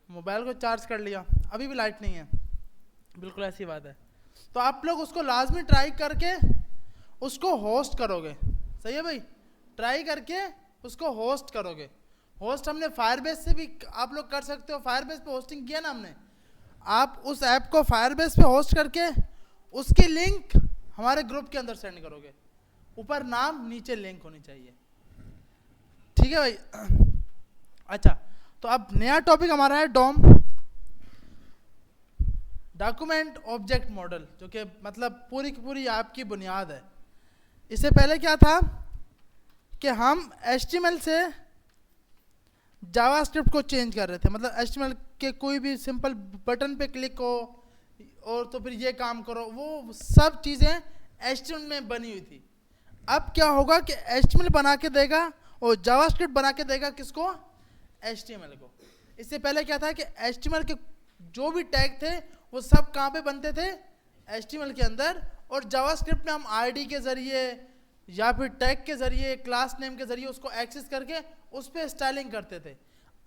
Mobile को charge कर लिया, अभी भी लाइट नहीं है, बिल्कुल ऐसी बात है। तो आप लोग उसको लाजमी ट्राई करके उसको होस्ट करोगे, सही है भाई, ट्राई करके उसको होस्ट करोगे। होस्ट हमने फायरबेस से भी आप लोग कर सकते हो, फायरबेस पे होस्टिंग किया ना हमने, आप उस ऐप को फायरबेस पे होस्ट करके उसकी लिंक हमारे ग्रुप के अंदर सेंड करोगे, ऊपर नाम नीचे लिंक होनी चाहिए, ठीक है भाई। अच्छा, तो अब नया टॉपिक हमारा है डॉम, डॉक्यूमेंट ऑब्जेक्ट मॉडल, जो कि मतलब पूरी की पूरी आपकी बुनियाद है। इससे पहले क्या था कि हम HTML से जावास्क्रिप्ट को चेंज कर रहे थे, मतलब HTML के कोई भी सिंपल बटन पे क्लिक हो और तो फिर ये काम करो, वो सब चीज़ें HTML में बनी हुई थी। अब क्या होगा कि HTML बना के देगा और जावास्क्रिप्ट बना के देगा किसको, HTML को। इससे पहले क्या था कि HTML के जो भी टैग थे वो सब कहाँ पे बनते थे, HTML के अंदर, और जावास्क्रिप्ट में हम ID के ज़रिए या फिर टैग के ज़रिए, क्लास नेम के ज़रिए उसको एक्सेस करके उस पर स्टाइलिंग करते थे।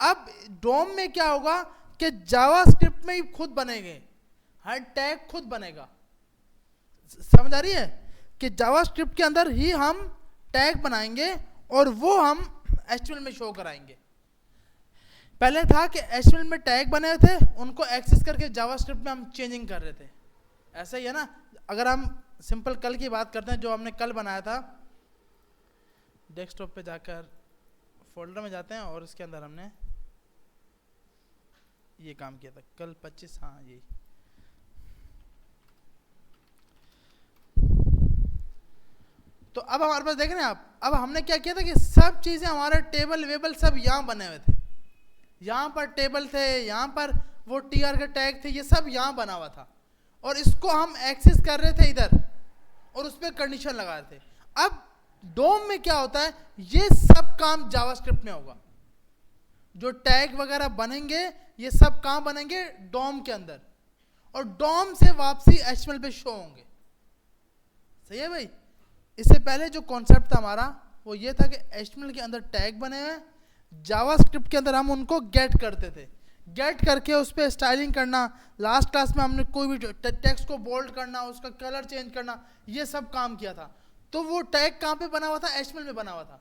अब डोम में क्या होगा कि जावास्क्रिप्ट में ही खुद बनेंगे, हर टैग खुद बनेगा, समझ आ रही है, कि जावास्क्रिप्ट के अंदर ही हम टैग बनाएंगे और वो हम HTML में शो कराएंगे। पहले था कि HTML में टैग बने थे, उनको एक्सेस करके जावास्क्रिप्ट में हम चेंजिंग कर रहे थे, ऐसा ही है ना। अगर हम सिंपल कल की बात करते हैं, जो हमने कल बनाया था, डेस्कटॉप पे जाकर फोल्डर में जाते हैं और इसके अंदर हमने ये काम किया था कल 25, हाँ यही। तो अब हमारे पास देख रहे हैं आप, अब हमने क्या किया था कि सब चीज़ें हमारे टेबल वेबल सब यहाँ बने हुए थे, यहाँ पर टेबल थे, यहाँ पर वो TR के टैग थे, ये सब यहाँ बना हुआ था, और इसको हम एक्सेस कर रहे थे इधर और उस पर कंडीशन लगा रहे थे। अब डोम में क्या होता है, ये सब काम जावास्क्रिप्ट में होगा, जो टैग वगैरह बनेंगे ये सब कहाँ बनेंगे, डोम के अंदर, और डोम से वापसी HTML पे शो होंगे, सही है भाई। इससे पहले जो कॉन्सेप्ट था हमारा वो ये था कि HTML के अंदर टैग बने हुए, जावास्क्रिप्ट के अंदर हम उनको गेट करते थे, गेट करके उस पर स्टाइलिंग करना, लास्ट क्लास में हमने कोई भी टेक्स्ट को बोल्ड करना, उसका कलर चेंज करना, ये सब काम किया था। तो वो टैग कहाँ पे बना हुआ था, HTML में बना हुआ था,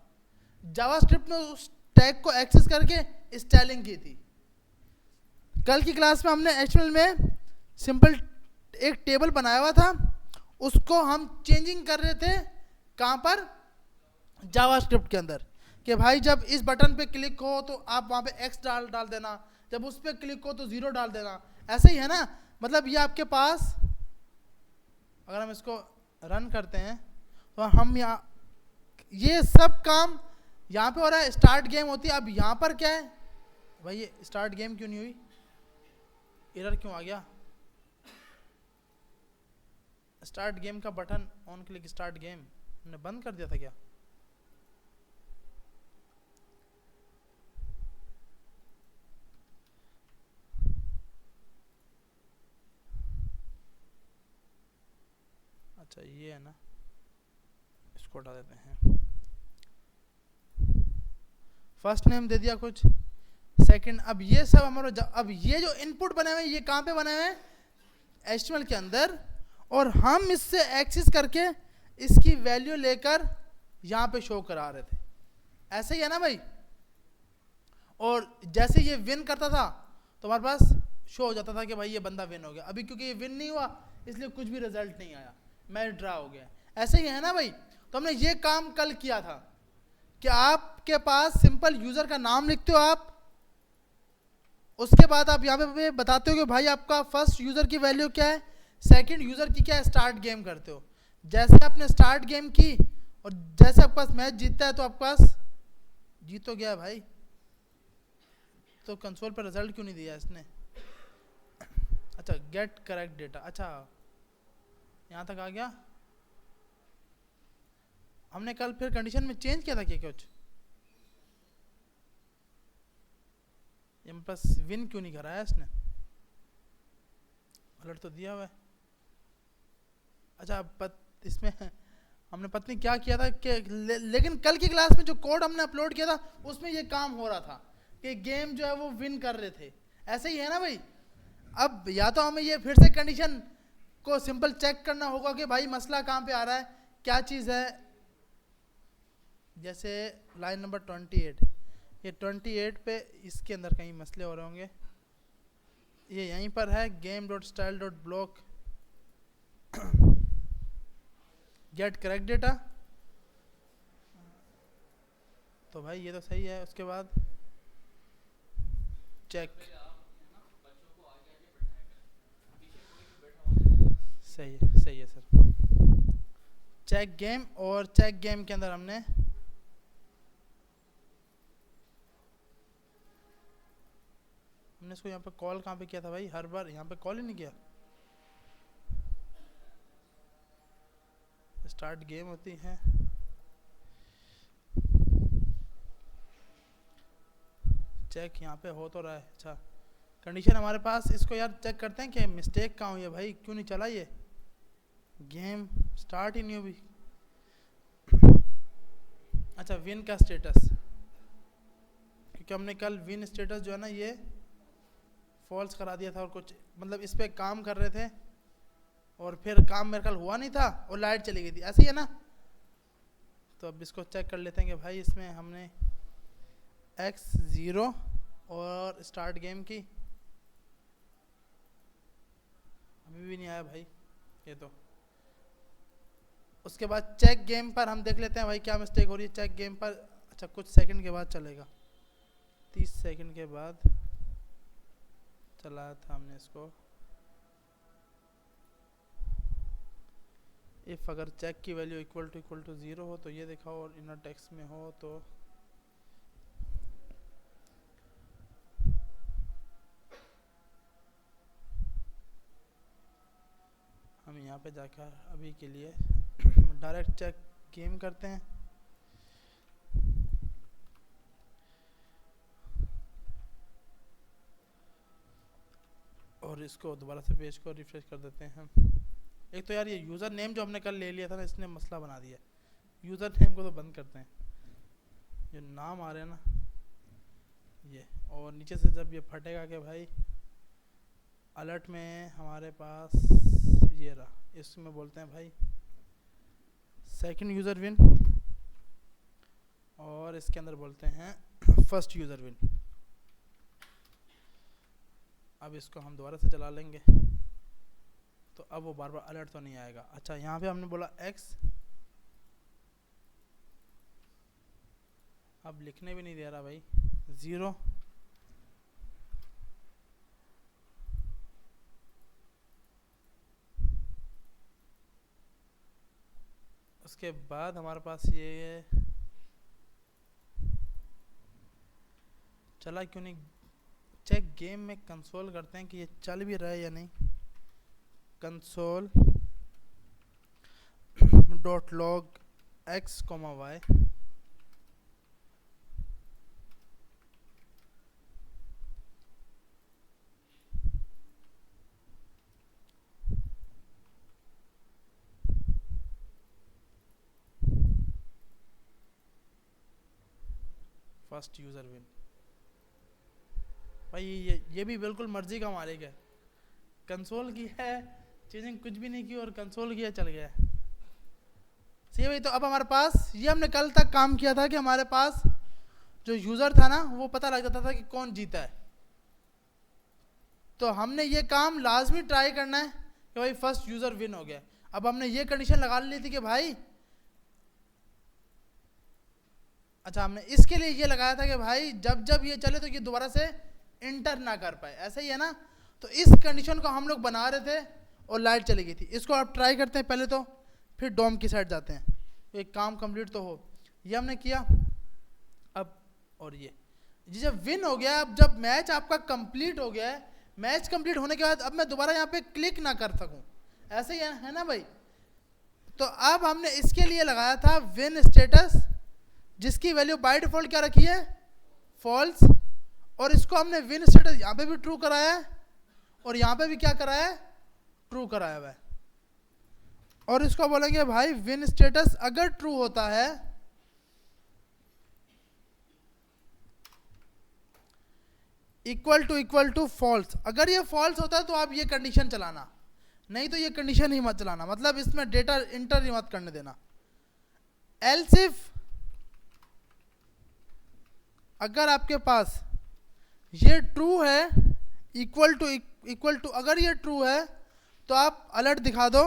जावास्क्रिप्ट में उस टैग को एक्सेस करके स्टाइलिंग की थी। कल की क्लास में हमने HTML में सिंपल एक टेबल बनाया हुआ था, उसको हम चेंजिंग कर रहे थे कहाँ पर, जावास्क्रिप्ट के अंदर, कि भाई जब इस बटन पे क्लिक हो तो आप वहाँ पे X डाल देना, जब उस पर क्लिक हो तो 0 डाल देना, ऐसे ही है ना। मतलब ये आपके पास, अगर हम इसको रन करते हैं तो हम यहाँ, ये सब काम यहाँ पे हो रहा है, स्टार्ट गेम होती है। अब यहाँ पर क्या है भाई, ये स्टार्ट गेम क्यों नहीं हुई, एरर क्यों आ गया, स्टार्ट गेम का button on click start game हमने बंद कर दिया था क्या, अच्छा ये है ना, इसको हटा देते हैं। फर्स्ट नेम दे दिया कुछ, सेकंड, अब ये सब हमारा, अब ये जो इनपुट बने हुए ये कहाँ पे बने हुए हैं, HTML के अंदर, और हम इससे एक्सेस करके इसकी वैल्यू लेकर यहाँ पे शो करा रहे थे, ऐसे ही है ना भाई। और जैसे ये विन करता था तो हमारे पास शो हो जाता था कि भाई ये बंदा विन हो गया। अभी क्योंकि ये विन नहीं हुआ इसलिए कुछ भी रिजल्ट नहीं आया, मैच ड्रा हो गया, ऐसे ही है ना भाई। तो हमने ये काम कल किया था कि आपके पास सिंपल यूज़र का नाम लिखते हो आप, उसके बाद आप यहाँ पे बताते हो कि भाई आपका फर्स्ट यूज़र की वैल्यू क्या है, सेकंड यूज़र की क्या है, स्टार्ट गेम करते हो। जैसे आपने स्टार्ट गेम की और जैसे आपके पास मैच जीतता है तो आपके पास जीत तो गया भाई, तो कंसोल पर रिजल्ट क्यों नहीं दिया इसने। अच्छा, गेट करेक्ट डेटा, अच्छा यहाँ तक आ गया। हमने कल फिर कंडीशन में चेंज किया था क्या कुछ, ये मेरे पास विन क्यों नहीं कराया इसने, अलर्ट तो दिया हुआ है। अच्छा इसमें हमने पत्नी क्या किया था कि लेकिन कल की क्लास में जो कोड हमने अपलोड किया था उसमें ये काम हो रहा था कि गेम जो है वो विन कर रहे थे, ऐसे ही है ना भाई। अब या तो हमें ये फिर से कंडीशन को सिंपल चेक करना होगा कि भाई मसला कहाँ पे आ रहा है, क्या चीज़ है। जैसे लाइन नंबर 28, ये 28 पे इसके अंदर कहीं मसले हो रहे होंगे। ये यहीं पर है game dot style dot block get correct data. तो भाई ये तो सही है। उसके बाद चेक, सही है सर। चेक गेम, और चेक गेम के अंदर हमने इसको यहाँ पे कॉल कहाँ पे किया था भाई, हर बार यहाँ पे कॉल ही नहीं किया। स्टार्ट गेम होती है, चेक यहाँ पे हो तो रहा है। अच्छा कंडीशन हमारे पास, इसको यार चेक करते हैं कि मिस्टेक कहाँ हुई है भाई, क्यों नहीं चला ये गेम, स्टार्ट ही नहीं हुई। अच्छा विन का स्टेटस, क्योंकि हमने कल विन स्टेटस जो है ना ये फॉल्स करा दिया था, और कुछ मतलब इस पे काम कर रहे थे और फिर काम मेरे कल हुआ नहीं था और लाइट चली गई थी, ऐसे ही है ना। तो अब इसको चेक कर लेते हैं कि भाई इसमें हमने x0 और स्टार्ट गेम की, अभी भी नहीं आया भाई ये तो। उसके बाद चेक गेम पर हम देख लेते हैं भाई क्या मिस्टेक हो रही है चेक गेम पर। अच्छा कुछ सेकंड के बाद चलेगा, 30 सेकंड के बाद चलाया था हमने इसको। इफ़ अगर चेक की वैल्यू इक्वल टू 0 हो तो ये दिखाओ, और इनर टेक्स्ट में हो तो हम यहाँ पे जाकर अभी के लिए डायरेक्ट चेक गेम करते हैं। और इसको दोबारा से पेज को रिफ्रेश कर देते हैं हम। एक तो यार ये यूज़र नेम जो हमने कल ले लिया था ना, इसने मसला बना दिया। यूज़र नेम को तो बंद करते हैं, जो नाम आ रहे हैं ना ये, और नीचे से जब ये फटेगा कि भाई अलर्ट में हमारे पास ये रहा, इसमें बोलते हैं भाई सेकंड यूज़र विन, और इसके अंदर बोलते हैं फर्स्ट यूज़र विन। अब इसको हम दोबारा से चला लेंगे तो अब वो बार बार अलर्ट तो नहीं आएगा। अच्छा यहाँ पे हमने बोला x, अब लिखने भी नहीं दे रहा भाई, 0 उसके बाद हमारे पास ये चला क्यों नहीं। चेक गेम में कंसोल करते हैं कि ये चल भी रहा है या नहीं। Console dot log x, y first user win. भाई ये भी बिल्कुल मर्जी का मालिक है, कंसोल की है चीज़ें कुछ भी नहीं की और कंसोल किया चल गया है। सही भाई। तो अब हमारे पास ये हमने कल तक काम किया था कि हमारे पास जो यूज़र था ना वो पता लग जाता था कि कौन जीता है। तो हमने ये काम लाजमी ट्राई करना है कि भाई फर्स्ट यूज़र विन हो गया। अब हमने ये कंडीशन लगा ली थी कि भाई, अच्छा हमने इसके लिए ये लगाया था कि भाई जब जब ये चले तो ये दोबारा से इंटर ना कर पाए, ऐसा ही है ना। तो इस कंडीशन को हम लोग बना रहे थे और लाइट चली गई थी। इसको आप ट्राई करते हैं पहले तो, फिर डोम की साइड जाते हैं, एक काम कंप्लीट तो हो। ये हमने किया अब, और ये जब विन हो गया, अब जब मैच आपका कंप्लीट हो गया है, मैच कंप्लीट होने के बाद अब मैं दोबारा यहाँ पे क्लिक ना कर सकूँ, ऐसे ही है ना भाई। तो अब हमने इसके लिए लगाया था विन स्टेटस, जिसकी वैल्यू बाय डिफॉल्ट क्या रखी है, फॉल्स, और इसको हमने विन स्टेटस यहाँ पे भी ट्रू कराया है और यहाँ पे भी क्या कराया है, ट्रू कराया हुआ है। और इसको बोलेंगे भाई विन स्टेटस अगर ट्रू होता है इक्वल टू फॉल्स। अगर ये फॉल्स होता है तो आप ये कंडीशन चलाना, नहीं तो ये कंडीशन ही मत चलाना, मतलब इसमें डेटा इंटर ही मत करने देना। एल्स इफ अगर आपके पास ये ट्रू है, इक्वल टू अगर ये ट्रू है तो आप अलर्ट दिखा दो,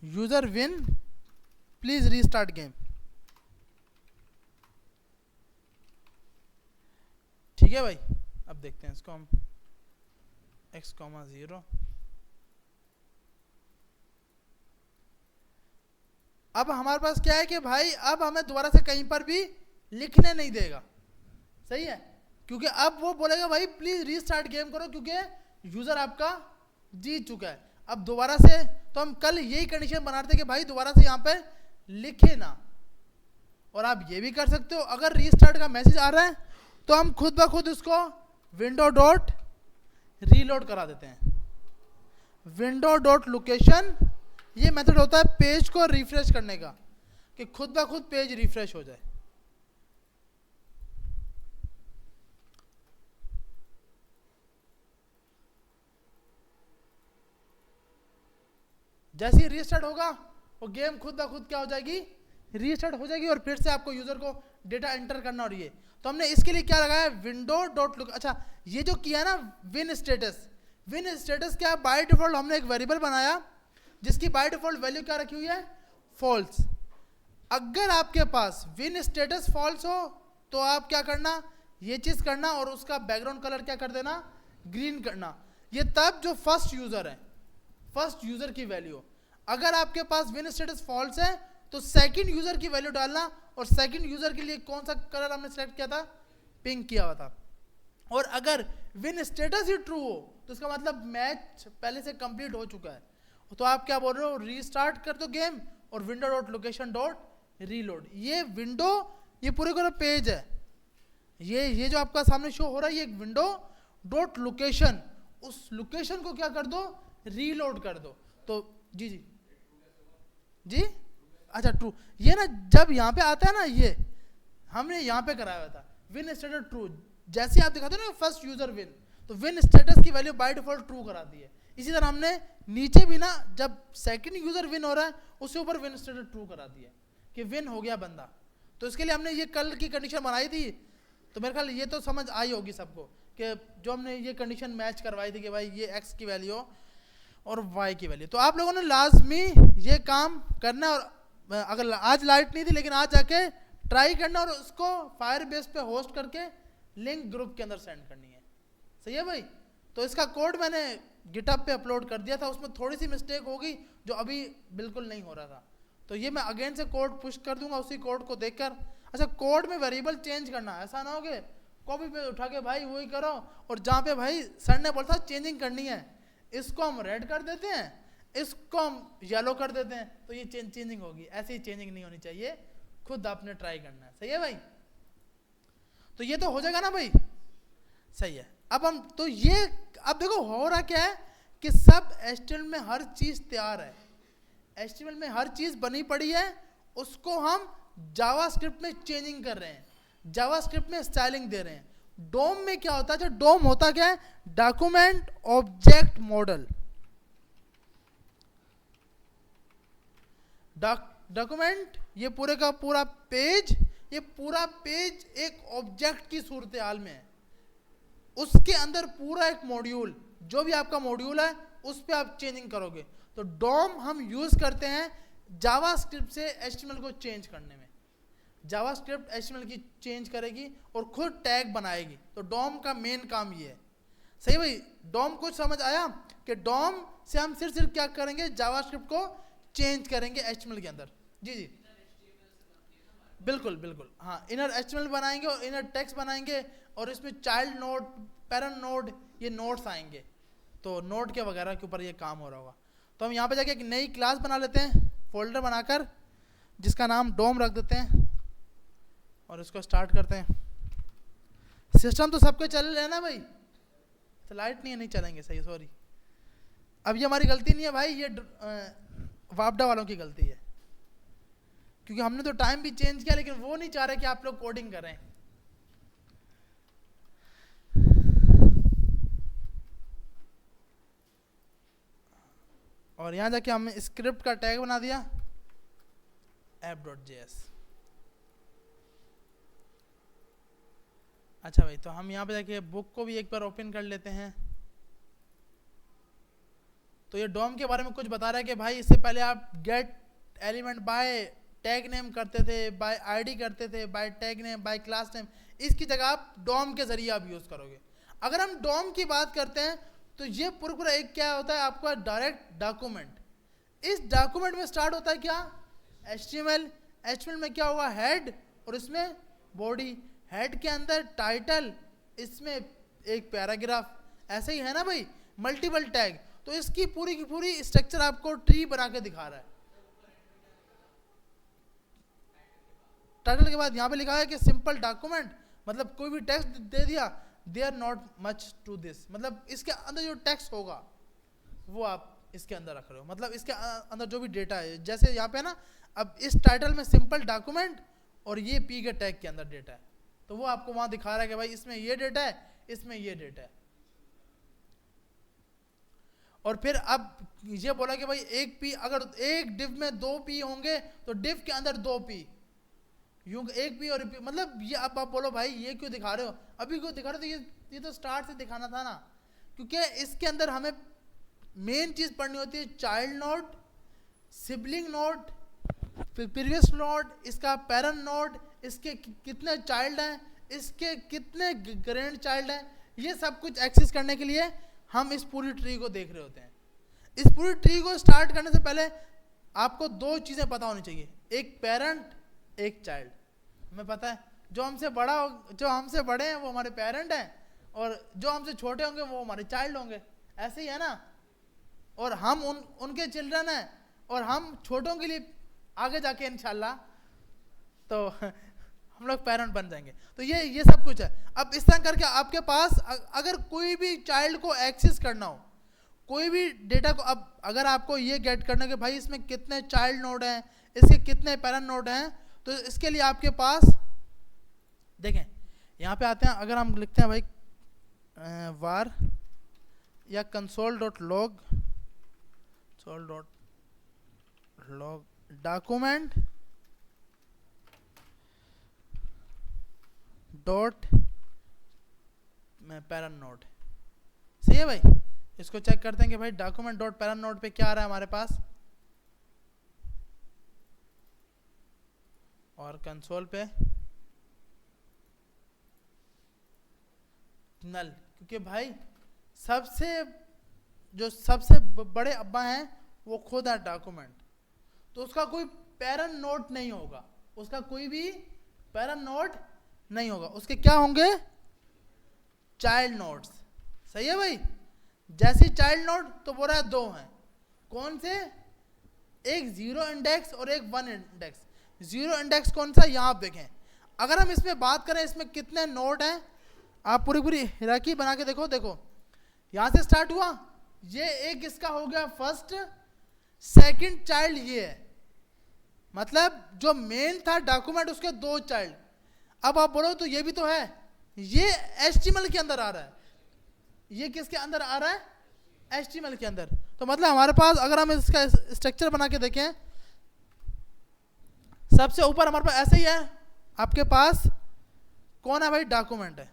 user win please restart game. ठीक है भाई, अब देखते हैं इसको हम x,0। अब हमारे पास क्या है कि भाई अब हमें दोबारा से कहीं पर भी लिखने नहीं देगा, सही है, क्योंकि अब वो बोलेगा भाई प्लीज रीस्टार्ट गेम करो, क्योंकि यूजर आपका जीत चुका है। अब दोबारा से, तो हम कल यही कंडीशन बना रहे थे कि भाई दोबारा से यहाँ पे लिखे ना। और आप ये भी कर सकते हो, अगर रीस्टार्ट का मैसेज आ रहा है तो हम खुद ब खुद उसको विंडो डॉट रीलोड करा देते हैं। विंडो डॉट लोकेशन, ये मेथड होता है पेज को रिफ्रेश करने का, कि खुद ब खुद पेज रिफ्रेश हो जाए। जैसे ही रीस्टार्ट होगा वो गेम खुद ब खुद क्या हो जाएगी, रीस्टार्ट हो जाएगी, और फिर से आपको यूजर को डेटा एंटर करना। और ये तो हमने इसके लिए क्या लगाया, विंडो डॉट लुक। अच्छा, ये जो किया ना विन स्टेटस, विन स्टेटस क्या, बाय डिफॉल्ट हमने एक वेरिएबल बनाया जिसकी बाय डिफॉल्ट वैल्यू क्या रखी हुई है, फॉल्स। अगर आपके पास विन स्टेटस फॉल्स हो तो आप क्या करना, ये चीज करना और उसका बैकग्राउंड कलर क्या कर देना, ग्रीन करना। ये तब जो फर्स्ट यूजर है, फर्स्ट यूजर की वैल्यू। अगर आपके पास विन स्टेटस फॉल्स है तो सेकंड यूजर की वैल्यू डालना, और सेकंड यूजर के लिए कौन सा कलर हमने सेलेक्ट किया था, पिंक किया हुआ था। और अगर विन स्टेटस ही ट्रू हो तो इसका मतलब मैच पहले से कंप्लीट हो चुका है। तो आप क्या बोल रहे हो, रीस्टार्ट कर दो गेम और window dot location dot reload. ये विंडो, ये पूरे का पेज है, ये जो आपका सामने शो हो रहा है, ये एक विंडो डॉट लोकेशन, उस लोकेशन को क्या कर दो, रीलोड कर दो। तो जी जी जी, अच्छा ट्रू, ये ना जब यहाँ पे आता है ना, ये हमने यहाँ पे कराया हुआ था विन स्टेटस ट्रू। जैसे आप दिखाते हो ना फर्स्ट यूजर विन, तो विन स्टेटस की वैल्यू बाय डिफॉल्ट ट्रू करा दी है। इसी तरह हमने नीचे भी ना, जब सेकंड यूजर विन हो रहा है उसके ऊपर विन स्टेटस ट्रू करा दिया कि विन हो गया बंदा। तो इसके लिए हमने ये कल की कंडीशन बनाई थी। तो मेरे ख्याल ये तो समझ आई होगी सबको कि जो हमने ये कंडीशन मैच करवाई थी कि भाई ये एक्स की वैल्यू और वाई की वैल्यू। तो आप लोगों ने लाजमी ये काम करना, और अगर आज लाइट नहीं थी लेकिन आज जाके ट्राई करना, और उसको फायर बेस पे होस्ट करके लिंक ग्रुप के अंदर सेंड करनी है। सही है भाई। तो इसका कोड मैंने गिटहब पे अपलोड कर दिया था, उसमें थोड़ी सी मिस्टेक होगी जो अभी बिल्कुल नहीं हो रहा था। तो ये मैं अगेन से कोड पुश कर दूंगा उसी कोड को देखकर। अच्छा, कोड में वेरिएबल चेंज करना, ऐसा ना हो कि कॉपी पे उठा के भाई वही करो, और जहाँ पे भाई सर ने बोला था चेंजिंग करनी है, इसको हम रेड कर देते हैं, इसको हम येलो कर देते हैं, तो ये चेंजिंग होगी। ऐसी चेंजिंग नहीं होनी चाहिए, खुद आपने ट्राई करना है। सही है भाई। तो ये तो हो जाएगा ना भाई, सही है। अब हम तो ये, अब देखो हो रहा क्या है कि सब HTML में हर चीज तैयार है, HTML में हर चीज बनी पड़ी है, उसको हम जावास्क्रिप्ट में चेंजिंग कर रहे हैं, जावास्क्रिप्ट में स्टाइलिंग दे रहे हैं। डोम में क्या होता है, जो डोम होता क्या है, डॉक्यूमेंट ऑब्जेक्ट मॉडल। डॉक्यूमेंट, ये पूरे का पूरा पेज, ये पूरा पेज एक ऑब्जेक्ट की सूरत हाल में है, उसके अंदर पूरा एक मॉड्यूल, जो भी आपका मॉड्यूल है उस पर आप चेंजिंग करोगे। तो डोम हम यूज करते हैं जावास्क्रिप्ट से HTML को चेंज करने में। जावास्क्रिप्ट HTML की चेंज करेगी और खुद टैग बनाएगी। तो डोम का मेन काम ये है। सही भाई, डोम कुछ समझ आया कि डोम से हम सिर्फ क्या करेंगे, जावास्क्रिप्ट को चेंज करेंगे HTML के अंदर। जी जी बिल्कुल बिल्कुल, हाँ, इनर HTML बनाएंगे और इनर टेक्स्ट बनाएंगे, और इसमें चाइल्ड नोड, पेरेंट नोड, ये नोड्स आएंगे। तो नोड के वगैरह के ऊपर ये काम हो रहा होगा। तो हम यहाँ पे जाके एक नई क्लास बना लेते हैं, फोल्डर बनाकर, जिसका नाम डोम रख देते हैं, और इसको स्टार्ट करते हैं। सिस्टम तो सबके चल रहे हैं ना भाई, तो लाइट नहीं है, नहीं चलेंगे। सही, सॉरी। अब ये हमारी गलती नहीं है भाई, ये वापडा वालों की गलती है, क्योंकि हमने तो टाइम भी चेंज किया, लेकिन वो नहीं चाह रहे कि आप लोग कोडिंग करें। और यहाँ जाके हमने स्क्रिप्ट का टैग बना दिया app.js। अच्छा भाई, तो हम यहाँ पे जाके बुक को भी एक बार ओपन कर लेते हैं। तो ये डॉम के बारे में कुछ बता रहा है कि भाई इससे पहले आप get element by tag name करते थे, बाय आईडी करते थे, by tag name, by class name. इसकी जगह आप डॉम के जरिए आप यूज करोगे। अगर हम डॉम की बात करते हैं तो ये पूरा एक क्या होता है आपका डायरेक्ट डॉक्यूमेंट। इस डॉक्यूमेंट में स्टार्ट होता है क्या, HTML में क्या होगा, हेड, और इसमें बॉडी। हेड के अंदर टाइटल, इसमें एक पैराग्राफ, ऐसे ही है ना भाई, मल्टीपल टैग। तो इसकी पूरी की पूरी स्ट्रक्चर आपको ट्री बना के दिखा रहा है। टाइटल के बाद यहाँ पे लिखा है कि सिंपल डॉक्यूमेंट, मतलब कोई भी टेक्स्ट दे दिया, they are not much to this, मतलब इसके अंदर जो टेक्स्ट होगा वो आप इसके अंदर रख रहे हो, मतलब इसके अंदर जो भी डेटा है। जैसे यहाँ पे ना, अब इस टाइटल में सिंपल डॉक्यूमेंट और ये पी के टैग के अंदर डेटा है, तो वो आपको वहां दिखा रहा है कि भाई इसमें ये डेटा है, इसमें ये डेटा है। और फिर अब ये बोला कि भाई एक पी, अगर एक डिव में 2 पी होंगे तो डिव के अंदर 2 पी, यूं एक पी और पी, मतलब ये अब आप बोलो भाई ये क्यों दिखा रहे हो, अभी क्यों दिखा रहे हो, तो ये तो स्टार्ट से दिखाना था ना, क्योंकि इसके अंदर हमें मेन चीज पढ़नी होती है child node, sibling node, previous node, इसका पेरेंट नोड, इसके कितने चाइल्ड हैं, इसके कितने ग्रैंड चाइल्ड हैं, ये सब कुछ एक्सेस करने के लिए हम इस पूरी ट्री को देख रहे होते हैं। इस पूरी ट्री को स्टार्ट करने से पहले आपको 2 चीजें पता होनी चाहिए, एक पेरेंट, एक चाइल्ड। हमें पता है जो हमसे बड़े हैं वो हमारे पेरेंट हैं, और जो हमसे छोटे होंगे वो हमारे चाइल्ड होंगे, ऐसे ही है ना। और हम उनके चिल्ड्रन हैं, और हम छोटों के लिए आगे जाके इंशाल्लाह तो हम लोग पेरेंट बन जाएंगे। तो ये सब कुछ है। अब इस तरह करके आपके पास अगर कोई भी चाइल्ड को एक्सेस करना हो, कोई भी डेटा को, अब अगर आपको ये गेट करना कि भाई इसमें कितने चाइल्ड नोड हैं, इसके कितने पेरेंट नोड हैं, तो इसके लिए आपके पास देखें, यहाँ पे आते हैं, अगर हम लिखते हैं भाई var या console.log document dot parent node, सही है भाई। इसको चेक करते हैं कि भाई डॉक्यूमेंट डॉट पैरेंट नोड पे क्या आ रहा है हमारे पास, और कंसोल पे नल, क्योंकि भाई सबसे बड़े अब्बा हैं वो खुद है डॉक्यूमेंट, तो उसका कोई पैरेंट नोड नहीं होगा, उसका कोई भी पैरेंट नोड नहीं होगा, उसके क्या होंगे, चाइल्ड नोड्स, सही है भाई। जैसे चाइल्ड नोड तो बोल रहा है 2 हैं, कौन से, एक 0 इंडेक्स और एक 1 इंडेक्स। 0 इंडेक्स कौन सा, यहाँ आप देखें, अगर हम इसमें बात करें इसमें कितने नोड हैं, आप पूरी हिराकी बना के देखो, यहाँ से स्टार्ट हुआ, ये एक इसका हो गया फर्स्ट, सेकंड चाइल्ड ये है, मतलब जो मेन था डॉक्यूमेंट उसके 2 चाइल्ड। अब आप बोलो तो ये भी तो है, ये HTML के अंदर आ रहा है, ये किसके अंदर आ रहा है, HTML के अंदर। तो मतलब हमारे पास अगर हम इसका स्ट्रक्चर बना के देखें, सबसे ऊपर हमारे पास ऐसे ही है, आपके पास कौन है भाई, डॉक्यूमेंट है।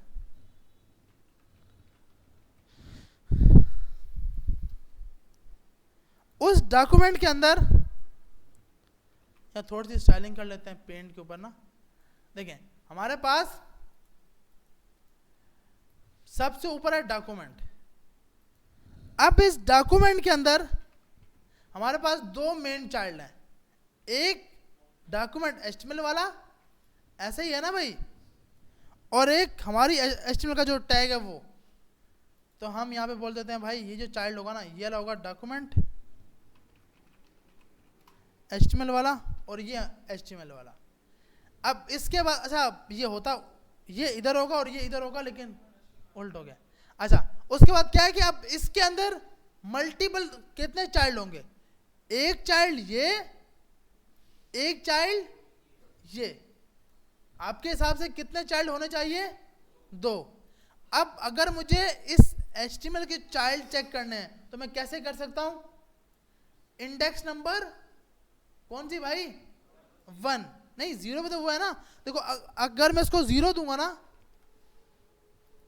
उस डॉक्यूमेंट के अंदर या थोड़ी सी स्टाइलिंग कर लेते हैं पेंट के ऊपर ना, देखें हमारे पास सबसे ऊपर है डॉक्यूमेंट। अब इस डॉक्यूमेंट के अंदर हमारे पास 2 मेन चाइल्ड हैं, एक डॉक्यूमेंट HTML वाला, ऐसे ही है ना भाई, और एक हमारी HTML का जो टैग है वो। तो हम यहाँ पे बोल देते हैं भाई ये जो चाइल्ड होगा ना, ये वाला होगा डॉक्यूमेंट HTML वाला, और ये HTML वाला। अब इसके बाद अच्छा ये होता, ये इधर होगा और ये इधर होगा, लेकिन उल्ट हो गया। अच्छा उसके बाद क्या है कि अब इसके अंदर मल्टीपल कितने चाइल्ड होंगे, एक चाइल्ड ये, एक चाइल्ड ये, आपके हिसाब से कितने चाइल्ड होने चाहिए, 2। अब अगर मुझे इस HTML के चाइल्ड चेक करने हैं तो मैं कैसे कर सकता हूं, इंडेक्स नंबर कौन सी भाई, 1, नहीं 0 पे तो वो है ना। देखो अगर मैं इसको 0 दूंगा ना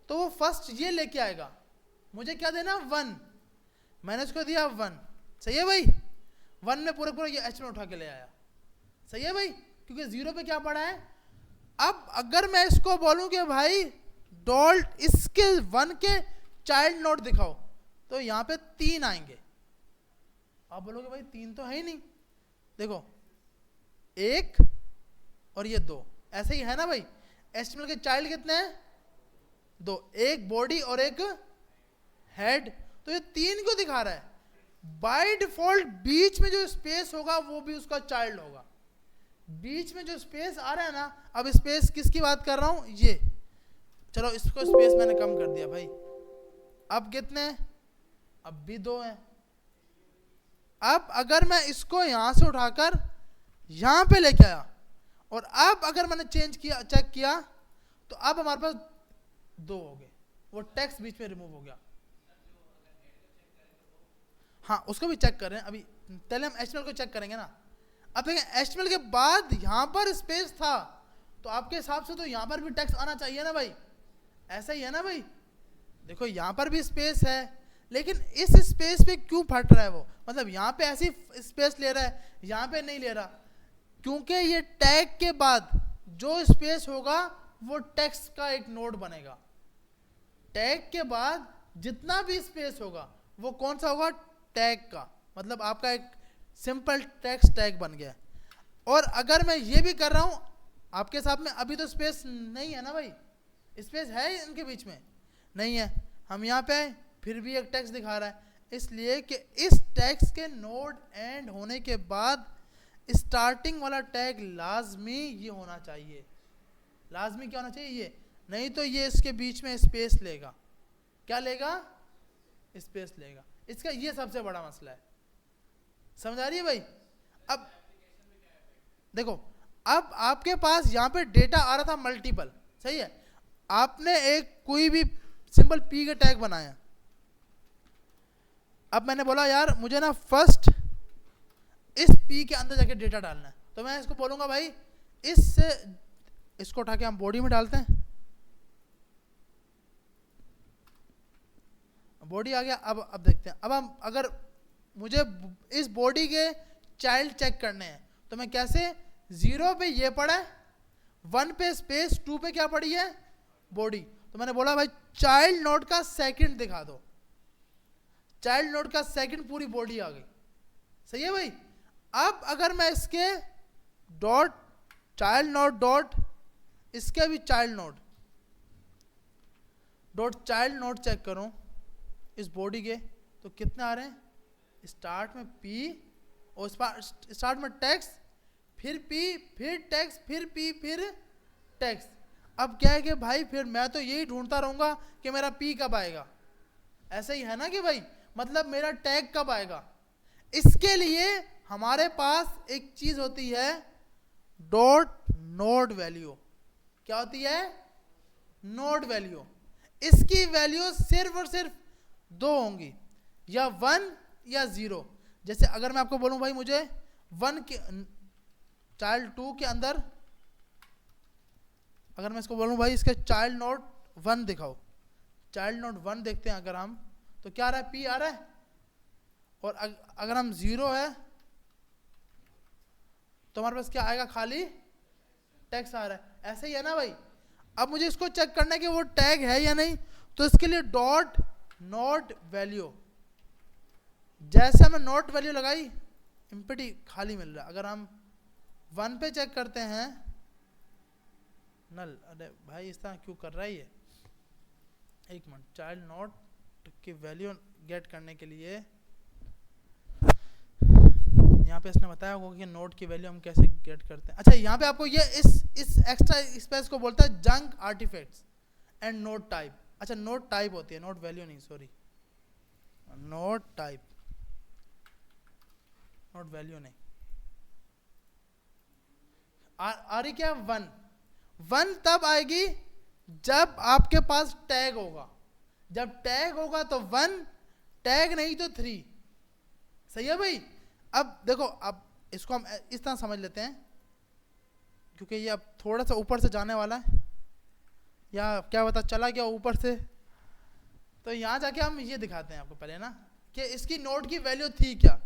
तो वो फर्स्ट ये लेके आएगा, मुझे क्या देना 1, मैंने इसको दिया 1, सही है भाई, 1 में पूरे पूरे ये एच में उठा के ले आया, सही है भाई, क्योंकि 0 पे क्या पड़ा है। अब अगर मैं इसको बोलूं कि भाई डॉट इसके 1 के चाइल्ड नोड दिखाओ, तो यहाँ पे 3 आएंगे। आप बोलोगे भाई 3 तो है ही नहीं, देखो 1 और ये 2, ऐसे ही है ना भाई। एचटीएमएल के चाइल्ड कितने हैं, 2, एक बॉडी और एक हेड, तो ये 3 क्यों दिखा रहा है। बाय डिफॉल्ट बीच में जो स्पेस होगा वो भी उसका चाइल्ड होगा। बीच में जो स्पेस आ रहा है ना, अब स्पेस किसकी बात कर रहा हूं, ये, चलो इसको स्पेस मैंने कम कर दिया भाई, अब कितने हैं, अब भी 2 हैं। अब अगर मैं इसको यहां से उठाकर यहां पे लेके आया और अब अगर मैंने चेंज किया, चेक किया, तो अब हमारे पास 2 हो गए, वो टेक्स्ट बीच में रिमूव हो गया। हाँ उसको भी चेक कर रहे हैं अभी, पहले हम एचटीएमएल को चेक करेंगे ना। अब देखें एचटीएमएल के बाद यहां पर स्पेस था, तो आपके हिसाब से तो यहां पर भी टेक्स्ट आना चाहिए ना भाई, ऐसा ही है ना भाई। देखो यहां पर भी स्पेस है, लेकिन इस स्पेस पे क्यों फट रहा है वो, मतलब यहाँ पे ऐसी स्पेस ले रहा है, यहाँ पे नहीं ले रहा, क्योंकि ये टैग के बाद जो स्पेस होगा वो टेक्स्ट का एक नोड बनेगा। टैग के बाद जितना भी स्पेस होगा वो कौन सा होगा, टैग का, मतलब आपका एक सिंपल टेक्स्ट टैग बन गया। और अगर मैं ये भी कर रहा हूँ, आपके साथ में अभी तो स्पेस नहीं है ना भाई, स्पेस है इनके बीच में नहीं है, हम यहाँ पे आए फिर भी एक टेक्स्ट दिखा रहा है, इसलिए कि इस टेक्स्ट के नोड एंड होने के बाद स्टार्टिंग वाला टैग लाजमी ये होना चाहिए। लाजमी क्या होना चाहिए, ये, नहीं तो ये इसके बीच में स्पेस लेगा, क्या लेगा, स्पेस लेगा। इसका ये सबसे बड़ा मसला है, समझ आ रही है भाई। अब देखो, अब आपके पास यहाँ पे डेटा आ रहा था मल्टीपल, सही है, आपने एक कोई भी सिंपल पी का टैग बनाया, अब मैंने बोला यार मुझे ना फर्स्ट इस पी के अंदर जाके डेटा डालना है, तो मैं इसको बोलूंगा भाई इससे, इसको उठा के हम बॉडी में डालते हैं, बॉडी आ गया। अब देखते हैं, अब हम अगर मुझे इस बॉडी के चाइल्ड चेक करने हैं तो मैं कैसे, 0 पे ये पड़ा है, 1 पे स्पेस, 2 पे क्या पड़ी है, बॉडी, तो मैंने बोला भाई चाइल्ड नोड का सेकंड दिखा दो, चाइल्ड नोड का सेकंड पूरी बॉडी आ गई, सही है भाई। अब अगर मैं इसके डॉट चाइल्ड नोड डॉट इसके भी child node dot child node check करूं इस बॉडी के, तो कितने आ रहे हैं, स्टार्ट में पी और स्टार्ट में टेक्स्ट, फिर पी, फिर टेक्स्ट, फिर पी, फिर टेक्स्ट। अब क्या है कि भाई फिर मैं तो यही ढूंढता रहूंगा कि मेरा पी कब आएगा, ऐसा ही है ना कि भाई, मतलब मेरा टैग कब आएगा। इसके लिए हमारे पास एक चीज होती है डॉट नोड वैल्यू, क्या होती है, नोड वैल्यू। इसकी वैल्यू सिर्फ और सिर्फ 2 होंगी, या 1 या 0। जैसे अगर मैं आपको बोलूं भाई मुझे 1 के चाइल्ड 2 के अंदर, अगर मैं इसको बोलूं भाई इसके चाइल्ड नोड 1 दिखाओ, चाइल्ड नोड 1 देखते हैं अगर हम, तो क्या आ रहा है, पी आ रहा है, और अगर हम 0 है तो हमारे पास क्या आएगा, खाली टेक्स्ट आ रहा है, ऐसे ही है ना भाई। अब मुझे इसको चेक करना है कि वो टैग है या नहीं, तो इसके लिए डॉट नोट वैल्यू, जैसे हमें नोट वैल्यू लगाई एम्प्टी खाली मिल रहा है। अगर हम 1 पे चेक करते हैं नल, अरे भाई इस तरह क्यों कर रहा है ये, एक मिनट, चाइल्ड नोट की वैल्यू गेट करने के लिए यहाँ पे इसने बताया होगा कि नोट की वैल्यू हम कैसे गेट करते हैं। अच्छा यहाँ पे आपको ये इस एक्स्ट्रा स्पेस को बोलता है junk artifacts and node type. अच्छा नोट टाइप होती है, नोट वैल्यू नहीं, sorry, node type, node value नहीं। आ रही क्या, 1 तब आएगी जब आपके पास टैग होगा, जब टैग होगा तो 1, टैग नहीं तो 3, सही है भाई। अब देखो, अब इसको हम इस तरह समझ लेते हैं, क्योंकि ये अब थोड़ा सा ऊपर से जाने वाला है, या क्या पता चला गया ऊपर से। तो यहाँ जाके हम ये दिखाते हैं आपको पहले ना, कि इसकी नोट की वैल्यू थी क्या।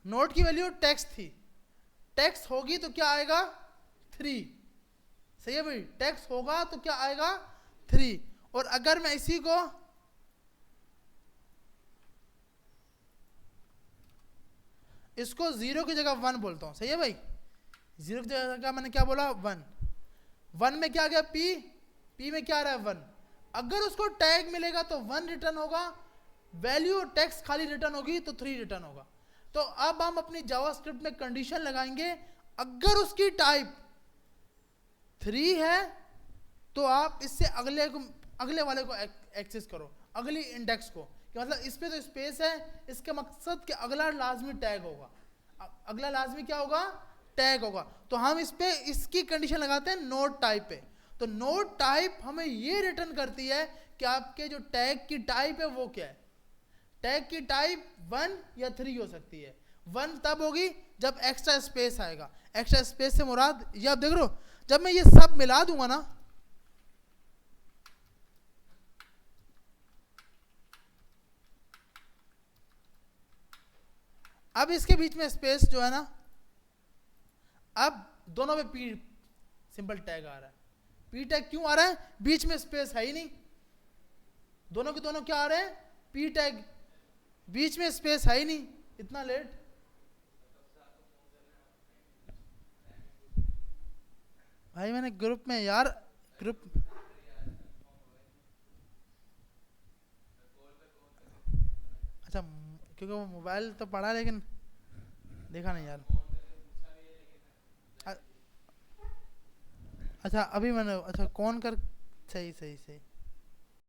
नोट की वैल्यू टेक्स्ट थी, टेक्स्ट होगी तो क्या आएगा 3, सही है भाई, टेक्स्ट होगा तो क्या आएगा 3। और अगर मैं इसी को इसको 0 की जगह 1 बोलता हूं, सही है भाई, 0 की जगह मैंने क्या बोला 1, 1 में क्या आ गया P, P में क्या आ रहा है 1। अगर उसको टैग मिलेगा तो 1 रिटर्न होगा, वैल्यू टेक्स्ट खाली रिटर्न होगी तो 3 रिटर्न होगा। तो अब हम अपनी जावास्क्रिप्ट में कंडीशन लगाएंगे, अगर उसकी टाइप 3 है तो आप इससे अगले वाले को एक्सेस करो, अगली इंडेक्स को, कि मतलब इस पे तो स्पेस है, इसका मकसद कि अगला लाजमी टैग होगा, अगला लाजमी क्या होगा टैग होगा। तो हम इस पे इसकी कंडीशन लगाते हैं नोट टाइप पे। तो नोट टाइप हमें ये रिटर्न करती है कि आपके जो टैग की टाइप है वो क्या है। टैग की टाइप 1 या 3 हो सकती है। 1 तब होगी जब एक्स्ट्रा स्पेस आएगा। एक्स्ट्रा स्पेस से मुराद ये आप देख रहे हो, जब मैं ये सब मिला दूंगा ना, अब इसके बीच में स्पेस जो है ना, अब दोनों पे पी सिंपल टैग आ रहा है। पी टैग क्यों आ रहा है, बीच में स्पेस है ही नहीं, दोनों के दोनों क्या आ रहे हैं पी टैग, बीच में स्पेस है ही नहीं। इतना लेट, भाई मैंने ग्रुप में यार, ग्रुप अच्छा, क्योंकि वो मोबाइल तो पड़ा लेकिन देखा नहीं यार। अच्छा अभी मैंने, अच्छा कौन कर, सही सही सही।